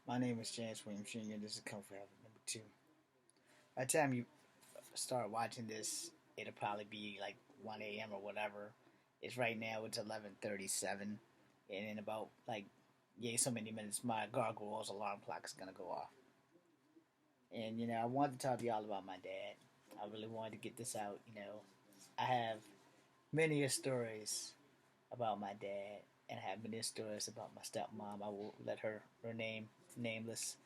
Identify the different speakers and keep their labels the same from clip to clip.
Speaker 1: My name is James Williams Jr. This is Comfort Habit number 2. By the time you start watching this, it'll probably be like 1 a.m. or whatever. It's right now. It's 11:37, and in about so many minutes, my gargoyles alarm clock is gonna go off. And I wanted to talk to y'all about my dad. I really wanted to get this out. I have many stories about my dad, and I have many stories about my stepmom. I will let her name nameless.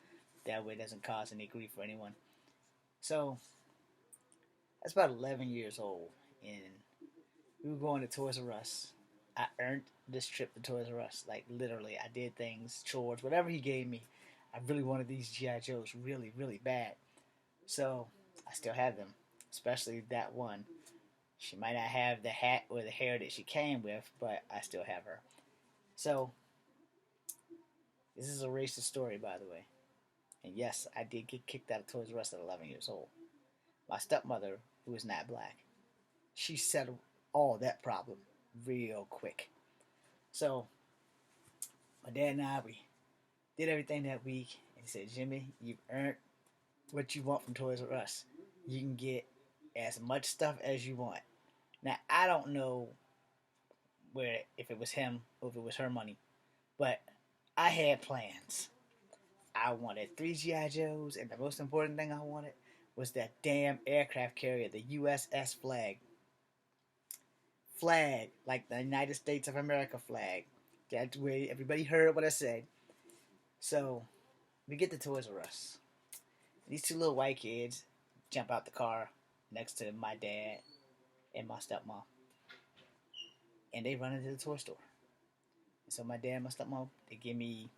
Speaker 1: That way, it doesn't cause any grief for anyone. So I was about 11 years old, and we were going to Toys R Us. I earned this trip to Toys R Us. Like, literally, I did things, chores, whatever he gave me. I really wanted these G.I. Joes really, really bad. So I still have them, especially that one. She might not have the hat or the hair that she came with, but I still have her. So this is a racist story, by the way. And yes, I did get kicked out of Toys R Us at 11 years old. My stepmother, who is not black, she settled all that problem real quick. So my dad and I, we did everything that week, and he said, Jimmy, you've earned what you want from Toys R Us. You can get as much stuff as you want. Now, I don't know where if it was him or if it was her money, but I had plans. I wanted 3 G.I. Joes, and the most important thing I wanted was that damn aircraft carrier, the USS Flag. Flag, like the United States of America flag. That's where everybody heard what I said. So, we get to Toys R Us. These two little white kids jump out the car next to my dad and my stepmom. And they run into the toy store. And so my dad and my stepmom, they give me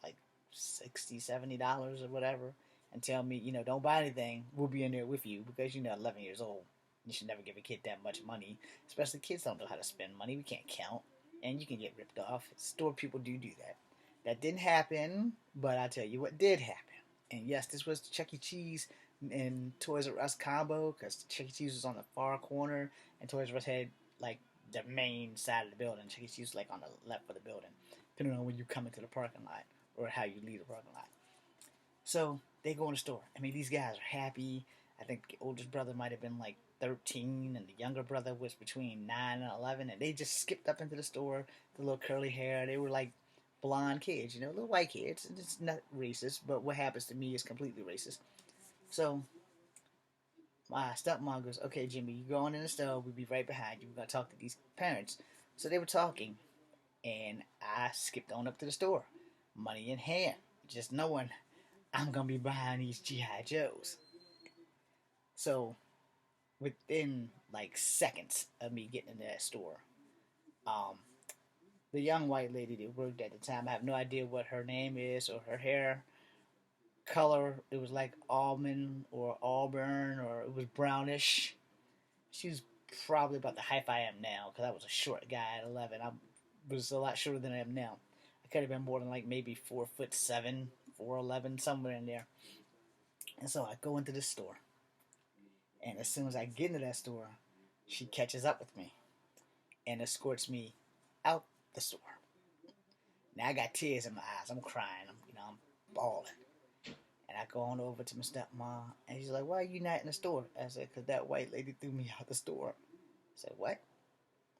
Speaker 1: like $60, $70 or whatever and tell me, don't buy anything. We'll be in there with you because, 11 years old. You should never give a kid that much money. Especially kids don't know how to spend money. We can't count. And you can get ripped off. Store people do that. That didn't happen, but I'll tell you what did happen. And yes, this was the Chuck E. Cheese and Toys R Us combo because Chuck E. Cheese was on the far corner and Toys R Us had like the main side of the building. Chuck E. Cheese was like on the left of the building, depending on when you come into the parking lot or how you leave the parking lot. So they go in the store. I mean, these guys are happy. I think the oldest brother might have been like 13, and the younger brother was between 9 and 11, and they just skipped up into the store, the little curly hair. They were like blonde kids, little white kids. It's not racist, but what happens to me is completely racist. So my stepmom goes, okay, Jimmy, you go on in the store. We'll be right behind you. We're going to talk to these parents. So they were talking, and I skipped on up to the store, money in hand, just knowing I'm going to be buying these G.I. Joes. So within like seconds of me getting into that store, the young white lady that worked at the time, I have no idea what her name is or her hair color. It was like almond or auburn, or it was brownish. She was probably about the height I am now because I was a short guy at 11. I was a lot shorter than I am now. I could have been more than like maybe 4'7", 4'11", somewhere in there. And so I go into the store, and as soon as I get into that store, she catches up with me and escorts me out the store. Now I got tears in my eyes. I'm crying. I'm bawling. And I go on over to my stepmom, and she's like, why are you not in the store? I said, because that white lady threw me out the store. I said, what?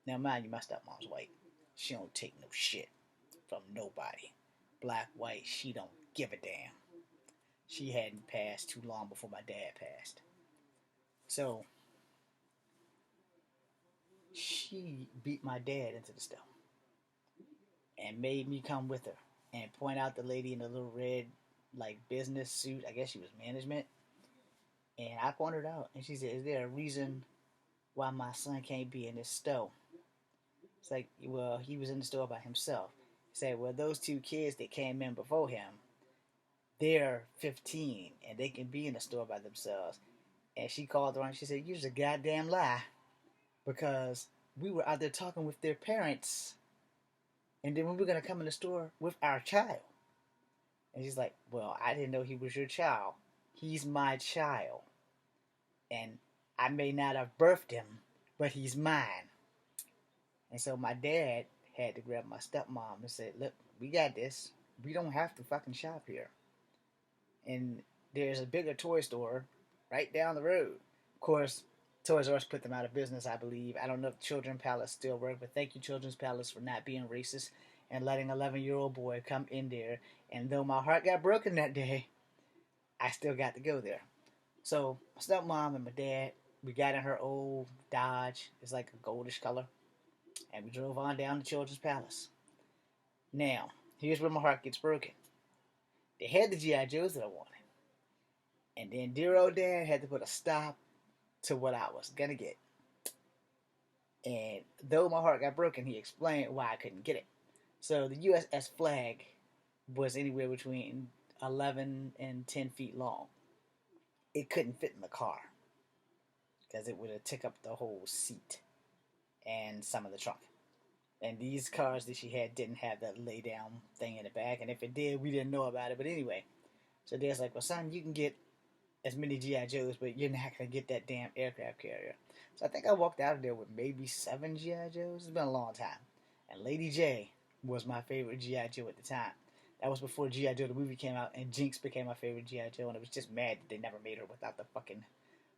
Speaker 1: Now, mind you, my stepmom's white. She don't take no shit from nobody. Black, white, she don't give a damn. She hadn't passed too long before my dad passed. So, she beat my dad into the store and made me come with her and point out the lady in the little red business suit. I guess she was management. And I pointed out, and she said, is there a reason why my son can't be in this store? It's like, well, he was in the store by himself. He said, well, those two kids that came in before him, they're 15, and they can be in the store by themselves. And she called her and she said, you're just a goddamn lie, because we were out there talking with their parents, and then we were going to come in the store with our child. And she's like, well, I didn't know he was your child. He's my child. And I may not have birthed him, but he's mine. And so my dad had to grab my stepmom and said, look, we got this. we don't have to fucking shop here. And there's a bigger toy store right down the road. Of course, Toys R Us put them out of business, I believe. I don't know if Children's Palace still work, but thank you, Children's Palace, for not being racist and letting an 11-year-old boy come in there. And though my heart got broken that day, I still got to go there. So my stepmom and my dad, we got in her old Dodge. It's like a goldish color. And we drove on down to Children's Palace. Now, here's where my heart gets broken. They had the G.I. Joes that I wanted. And then dear old dad had to put a stop to what I was going to get. And though my heart got broken, he explained why I couldn't get it. So the USS Flag was anywhere between 11 and 10 feet long. It couldn't fit in the car because it would have took up the whole seat and some of the trunk. And these cars that she had didn't have that lay down thing in the back. And if it did, we didn't know about it. But anyway, so Dad's like, well, son, you can get as many G.I. Joes, but you're not going to get that damn aircraft carrier. So I think I walked out of there with maybe 7 G.I. Joes. It's been a long time. And Lady J was my favorite G.I. Joe at the time. That was before G.I. Joe the movie came out, and Jinx became my favorite G.I. Joe, and I was just mad that they never made her without the fucking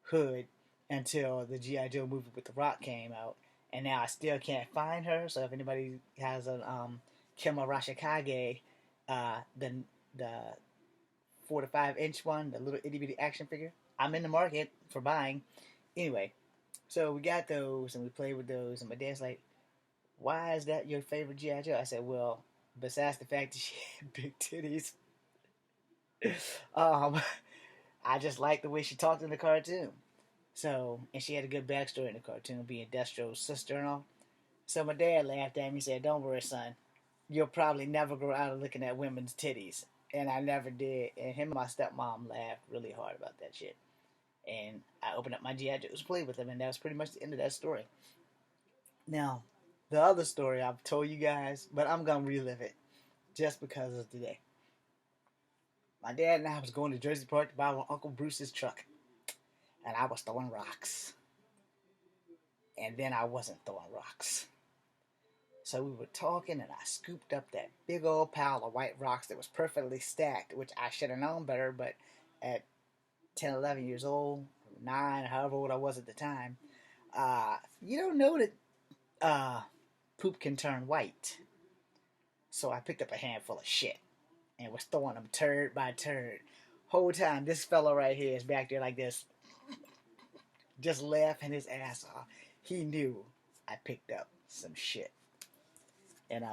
Speaker 1: hood until the G.I. Joe movie with The Rock came out. And now I still can't find her, so if anybody has a Kima Rashikage, the 4 to 5 inch one, the little itty bitty action figure, I'm in the market for buying. Anyway, so we got those and we played with those, and my dad's like, why is that your favorite G.I. Joe? I said, well, besides the fact that she had big titties, I just liked the way she talked in the cartoon. So, and she had a good backstory in the cartoon, being Destro's sister and all. So my dad laughed at me and said, don't worry, son. You'll probably never grow out of looking at women's titties. And I never did. And him and my stepmom laughed really hard about that shit. And I opened up my G.I. Joes, played with them, and that was pretty much the end of that story. Now, the other story I've told you guys, but I'm going to relive it just because of today. My dad and I was going to Jersey Park to buy Uncle Bruce's truck. And I was throwing rocks. And then I wasn't throwing rocks. So we were talking, and I scooped up that big old pile of white rocks that was perfectly stacked, which I should have known better, but at 10, 11 years old, 9, however old I was at the time, you don't know that poop can turn white. So I picked up a handful of shit and was throwing them turd by turd. Whole time, this fella right here is back there like this, just laughing his ass off. He knew I picked up some shit. And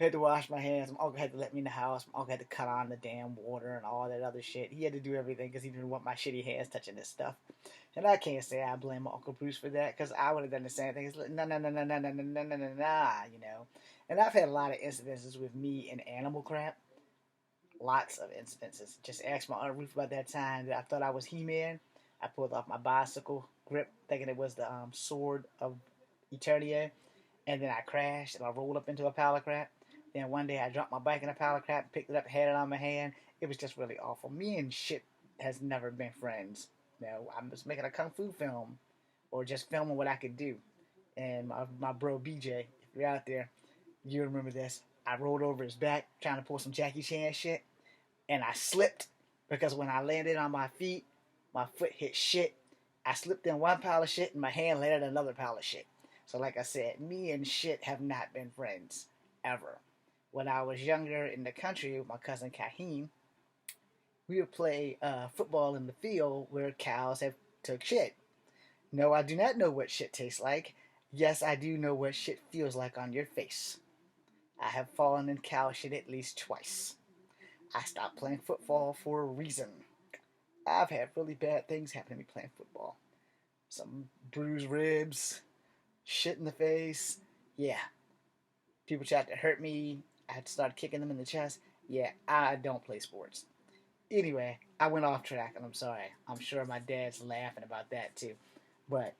Speaker 1: had to wash my hands. My uncle had to let me in the house. My uncle had to cut on the damn water and all that other shit. He had to do everything because he didn't want my shitty hands touching this stuff. And I can't say I blame my Uncle Bruce for that, because I would have done the same thing. It's like, nah, you know. And I've had a lot of incidences with me and animal crap. Lots of incidences. Just asked my Aunt Ruth about that time that I thought I was He-Man. I pulled off my bicycle grip, thinking it was the sword of Eternia, and then I crashed and I rolled up into a pile of crap. Then one day I dropped my bike in a pile of crap, picked it up, had it on my hand. It was just really awful. Me and shit has never been friends. You know, I was making a kung fu film, or just filming what I could do. And my bro BJ, if you're out there, you remember this. I rolled over his back trying to pull some Jackie Chan shit, and I slipped because when I landed on my feet, my foot hit shit. I slipped in one pile of shit and my hand landed in another pile of shit. So like I said, me and shit have not been friends, ever. When I was younger in the country with my cousin Kahim, we would play football in the field where cows have took shit. No, I do not know what shit tastes like. Yes, I do know what shit feels like on your face. I have fallen in cow shit at least twice. I stopped playing football for a reason. I've had really bad things happen to me playing football. Some bruised ribs, shit in the face. Yeah. People tried to hurt me. I had to start kicking them in the chest. Yeah, I don't play sports. Anyway, I went off track, and I'm sorry. I'm sure my dad's laughing about that too. But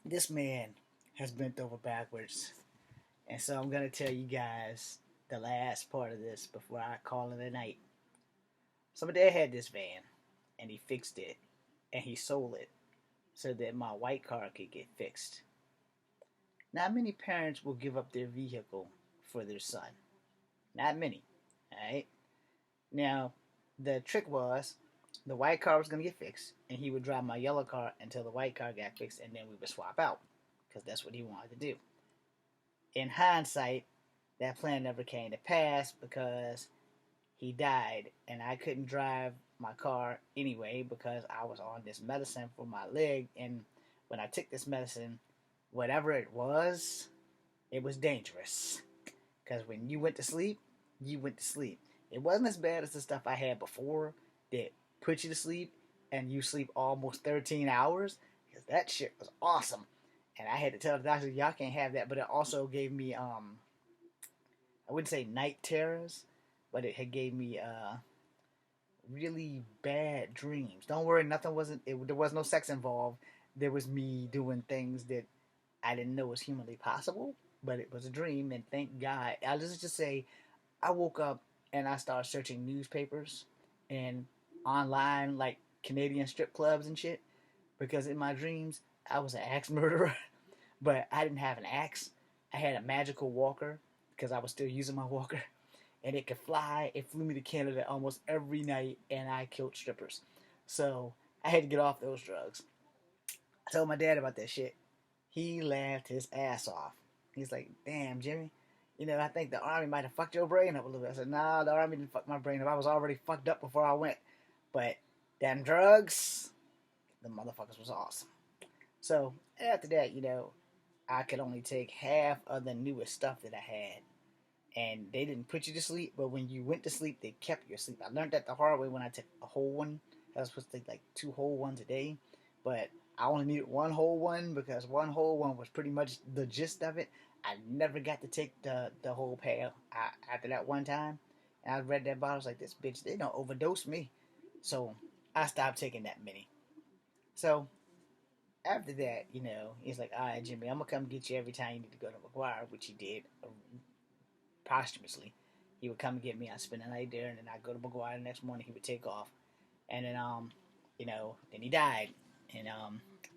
Speaker 1: this man has bent over backwards. And so I'm going to tell you guys the last part of this before I call it a night. So my dad had this van, and he fixed it, and he sold it so that my white car could get fixed. Not many parents will give up their vehicle for their son. not many. Alright? Now, the trick was the white car was going to get fixed, and he would drive my yellow car until the white car got fixed, and then we would swap out because that's what he wanted to do. In hindsight, that plan never came to pass because he died, and I couldn't drive my car anyway because I was on this medicine for my leg, and when I took this medicine, whatever it was dangerous. Because when you went to sleep, you went to sleep. It wasn't as bad as the stuff I had before that put you to sleep and you sleep almost 13 hours. Because that shit was awesome. And I had to tell the doctor, y'all can't have that. But it also gave me, I wouldn't say night terrors, but it had gave me really bad dreams. Don't worry, there was no sex involved. There was me doing things that I didn't know was humanly possible, but it was a dream, and thank God. I'll just say, I woke up and I started searching newspapers and online, like Canadian strip clubs and shit, because in my dreams, I was an axe murderer, but I didn't have an axe. I had a magical walker, because I was still using my walker, and it could fly. It flew me to Canada almost every night, and I killed strippers. So I had to get off those drugs. I told my dad about that shit. He laughed his ass off. He's like, damn, Jimmy, I think the Army might have fucked your brain up a little bit. I said, nah, the Army didn't fuck my brain up. I was already fucked up before I went. But them drugs, the motherfuckers was awesome. So after that, I could only take half of the newest stuff that I had. And they didn't put you to sleep, but when you went to sleep, they kept you asleep. I learned that the hard way when I took a whole one. I was supposed to take like 2 whole ones a day, but I only needed 1 whole one because 1 whole one was pretty much the gist of it. I never got to take the whole pail after that one time. And I read that bottle, I was like, this bitch, they don't overdose me. So I stopped taking that many. So after that, he's like, all right, Jimmy, I'm going to come get you every time you need to go to McGuire, which he did posthumously. He would come and get me. I'd spend the night there, and then I'd go to McGuire the next morning. He would take off. And then, then he died. And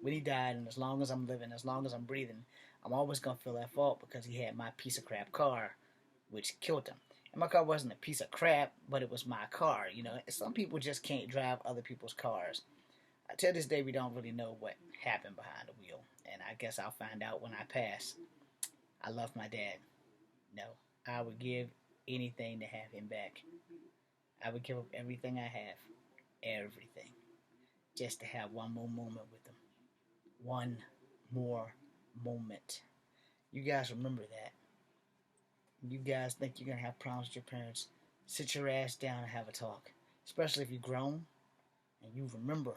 Speaker 1: when he died, and as long as I'm living, as long as I'm breathing, I'm always going to feel that fault because he had my piece of crap car, which killed him. And my car wasn't a piece of crap, but it was my car. Some people just can't drive other people's cars. To this day, we don't really know what happened behind the wheel. And I guess I'll find out when I pass. I love my dad. No, I would give anything to have him back. I would give up everything I have. Everything. Just to have one more moment with him. One more moment. You guys remember that. You guys think you're going to have problems with your parents. Sit your ass down and have a talk. Especially if you're grown and you remember.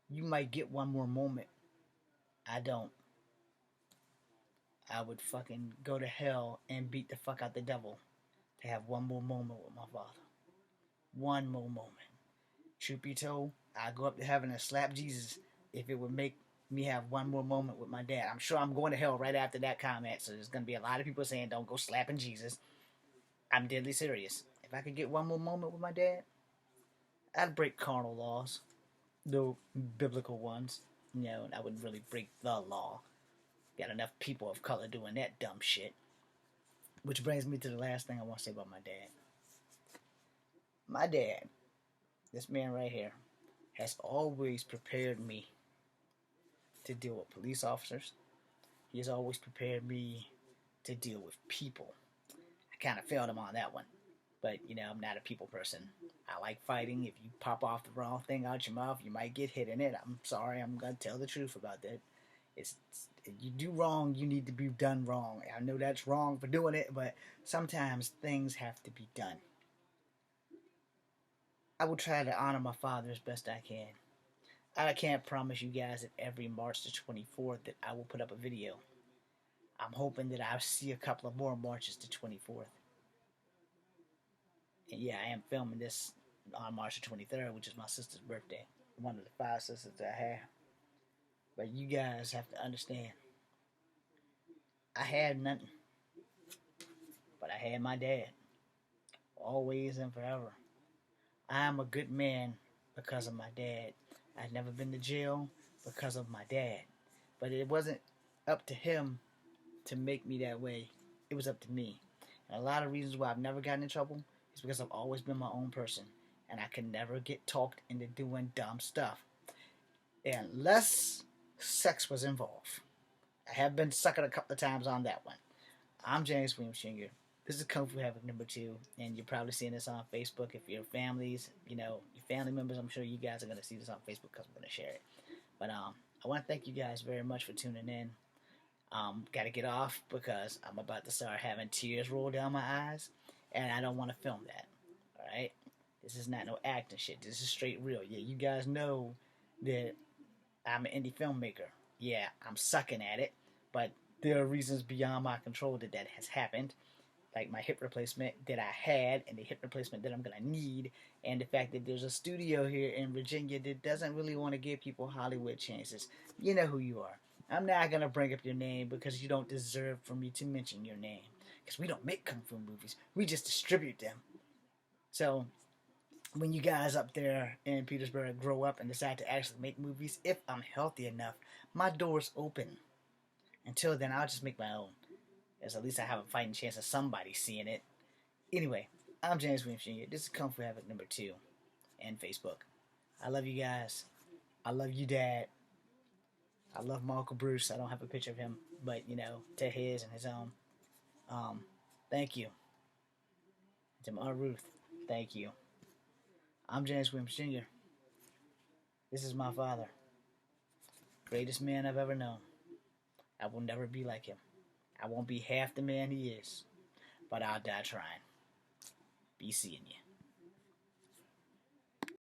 Speaker 1: You might get one more moment. I don't. I would fucking go to hell and beat the fuck out the devil to have one more moment with my father. One more moment. Truth be told, I'd go up to heaven and slap Jesus if it would make me have one more moment with my dad. I'm sure I'm going to hell right after that comment, so there's going to be a lot of people saying don't go slapping Jesus. I'm deadly serious. If I could get one more moment with my dad, I'd break carnal laws. The biblical ones. I wouldn't really break the law. Got enough people of color doing that dumb shit. Which brings me to the last thing I want to say about my dad. My dad, this man right here, has always prepared me to deal with police officers. He has always prepared me to deal with people. I kind of failed him on that one. But, I'm not a people person. I like fighting. If you pop off the wrong thing out your mouth, you might get hit in it. I'm sorry. I'm going to tell the truth about that. You do wrong, you need to be done wrong. I know that's wrong for doing it, but sometimes things have to be done. I will try to honor my father as best I can. I can't promise you guys that every March the 24th that I will put up a video. I'm hoping that I'll see a couple of more Marches the 24th. And yeah, I am filming this on March the 23rd, which is my sister's birthday. One of the 5 sisters that I have. But you guys have to understand. I had nothing. But I had my dad. Always and forever. I am a good man because of my dad. I've never been to jail because of my dad. But it wasn't up to him to make me that way. It was up to me. And a lot of reasons why I've never gotten in trouble is because I've always been my own person. And I can never get talked into doing dumb stuff. Unless sex was involved. I have been suckered a couple of times on that one. I'm James Williams Jr. This is Kung Fu Havoc number 2, and you're probably seeing this on Facebook. If your families, your family members, I'm sure you guys are going to see this on Facebook because I'm going to share it. But I want to thank you guys very much for tuning in. Got to get off because I'm about to start having tears roll down my eyes, and I don't want to film that. All right? This is not no acting shit. This is straight real. Yeah, you guys know that I'm an indie filmmaker. Yeah, I'm sucking at it, but there are reasons beyond my control that has happened. Like my hip replacement that I had and the hip replacement that I'm going to need, and the fact that there's a studio here in Virginia that doesn't really want to give people Hollywood chances. You know who you are. I'm not going to bring up your name because you don't deserve for me to mention your name. Because we don't make Kung Fu movies. We just distribute them. So when you guys up there in Petersburg grow up and decide to actually make movies, if I'm healthy enough, my door's open. Until then, I'll just make my own. As at least I have a fighting chance of somebody seeing it. Anyway, I'm James Williams Jr. This is Kung Fu Havoc number 2 and Facebook. I love you guys. I love you, Dad. I love my Uncle Bruce. I don't have a picture of him, but, to his and his own. Thank you. To my Ruth, thank you. I'm James Williams Jr. This is my father. Greatest man I've ever known. I will never be like him. I won't be half the man he is. But I'll die trying. Be seeing you.